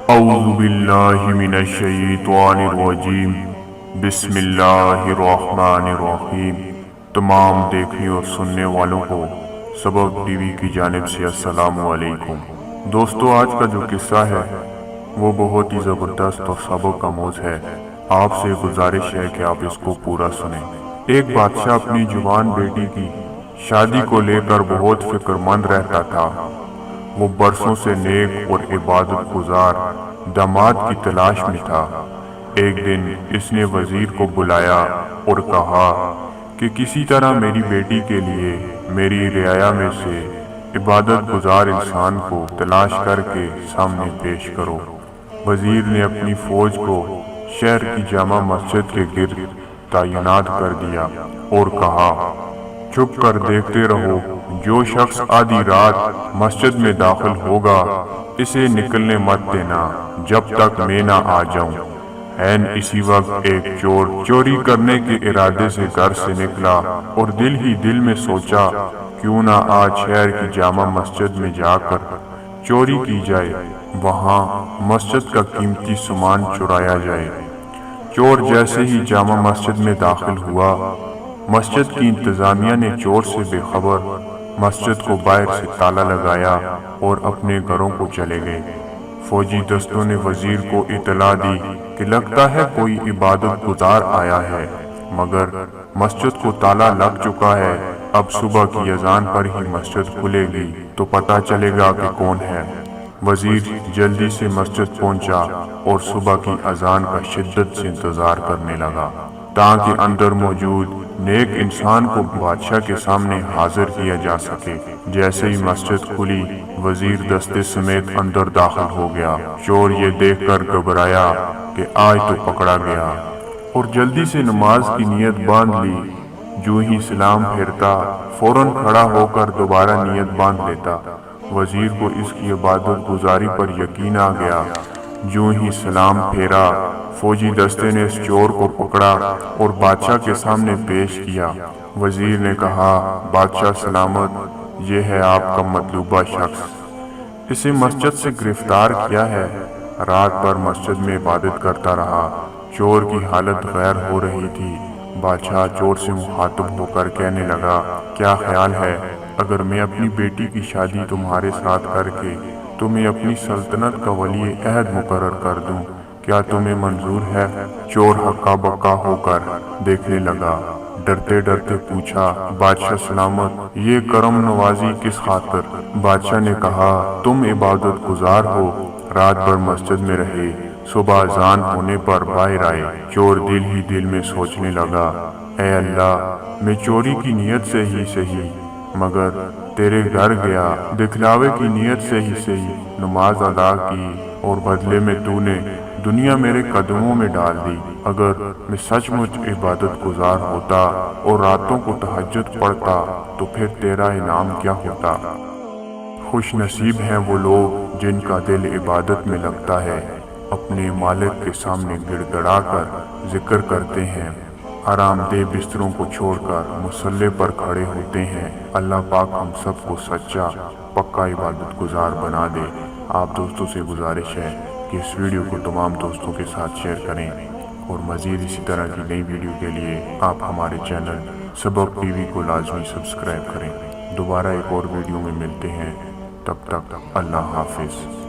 اعوذ باللہ من الشیطان الرجیم، بسم اللہ الرحمن الرحیم۔ تمام دیکھنے اور سننے والوں کو سبق ٹی وی کی جانب سے السلام علیکم۔ دوستو، آج کا جو قصہ ہے وہ بہت ہی زبردست اور سبق آموز ہے۔ آپ سے گزارش ہے کہ آپ اس کو پورا سنیں۔ ایک بادشاہ اپنی جوان بیٹی کی شادی کو لے کر بہت فکر مند رہتا تھا۔ وہ برسوں سے نیک اور عبادت گزار داماد کی تلاش میں تھا۔ ایک دن اس نے وزیر کو بلایا اور کہا کہ کسی طرح میری بیٹی کے لیے میری رعایا میں سے عبادت گزار انسان کو تلاش کر کے سامنے پیش کرو۔ وزیر نے اپنی فوج کو شہر کی جامع مسجد کے گرد تعینات کر دیا اور کہا، چھپ کر دیکھتے رہو، جو شخص آدھی رات مسجد میں داخل ہوگا اسے نکلنے مت دینا جب تک میں نہ آ جاؤں۔ عین اسی وقت ایک چور چوری کرنے کے ارادے سے گھر سے نکلا اور دل ہی دل میں سوچا، کیوں نہ آج شہر کی جامع مسجد میں جا کر چوری کی جائے، وہاں مسجد کا قیمتی سامان چرایا جائے۔ چور جیسے ہی جامع مسجد میں داخل ہوا، مسجد کی انتظامیہ نے چور سے بے خبر مسجد کو باہر سے تالا لگایا اور اپنے گھروں کو چلے گئے۔ فوجی دستوں نے وزیر کو اطلاع دی کہ لگتا ہے کوئی عبادت گزار آیا ہے، مگر مسجد کو تالا لگ چکا ہے۔ اب صبح کی اذان پر ہی مسجد کھلے گی تو پتہ چلے گا کہ کون ہے۔ وزیر جلدی سے مسجد پہنچا اور صبح کی اذان کا شدت سے انتظار کرنے لگا تاکہ اندر موجود نیک انسان کو بادشاہ کے سامنے حاضر کیا جا سکے۔ جیسے ہی مسجد کھلی، وزیر دستے سمیت اندر داخل ہو گیا۔ چور یہ دیکھ کر گھبرایا کہ آج تو پکڑا گیا اور جلدی سے نماز کی نیت باندھ لی۔ جو ہی سلام پھیرتا فوراً کھڑا ہو کر دوبارہ نیت باندھ لیتا۔ وزیر کو اس کی عبادت گزاری پر یقین آ گیا۔ جو ہی سلام پھیرا، فوجی دستے نے اس چور کو پکڑا اور بادشاہ کے سامنے پیش کیا۔ وزیر نے کہا، بادشاہ سلامت، یہ ہے آپ کا مطلوبہ شخص، اسے مسجد سے گرفتار کیا ہے۔ رات بھر مسجد میں عبادت کرتا رہا۔ چور کی حالت غیر ہو رہی تھی۔ بادشاہ چور سے مخاطب ہو کر کہنے لگا، کیا خیال ہے اگر میں اپنی بیٹی کی شادی تمہارے ساتھ کر کے تمہیں اپنی سلطنت کا ولی عہد مقرر کر دوں؟ کیا تمہیں منظور ہے؟ چور ہکا بکا ہو کر دیکھنے لگا۔ ڈرتے ڈرتے پوچھا، بادشاہ سلامت، یہ کرم نوازی کس خاطر؟ بادشاہ نے کہا، تم عبادت گزار ہو، رات بھر مسجد میں رہے، صبح اذان ہونے پر باہر آئے۔ چور دل ہی دل میں سوچنے لگا، اے اللہ، میں چوری کی نیت سے ہی صحیح مگر تیرے گھر گیا، دکھلاوے کی نیت سے ہی صحیح نماز ادا کی اور بدلے میں تو نے دنیا میرے قدموں میں ڈال دی۔ اگر میں سچ مچ عبادت گزار ہوتا اور راتوں کو تہجد پڑھتا تو پھر تیرا انعام کیا ہوتا۔ خوش نصیب ہیں وہ لوگ جن کا دل عبادت میں لگتا ہے، اپنے مالک کے سامنے گڑ گڑا کر ذکر کرتے ہیں، آرام دہ بستروں کو چھوڑ کر مصلی پر کھڑے ہوتے ہیں۔ اللہ پاک ہم سب کو سچا پکا عبادت گزار بنا دے۔ آپ دوستوں سے گزارش ہے کہ اس ویڈیو کو تمام دوستوں کے ساتھ شیئر کریں اور مزید اسی طرح کی نئی ویڈیو کے لیے آپ ہمارے چینل سبق ٹی وی کو لازمی سبسکرائب کریں۔ دوبارہ ایک اور ویڈیو میں ملتے ہیں، تب تک اللہ حافظ۔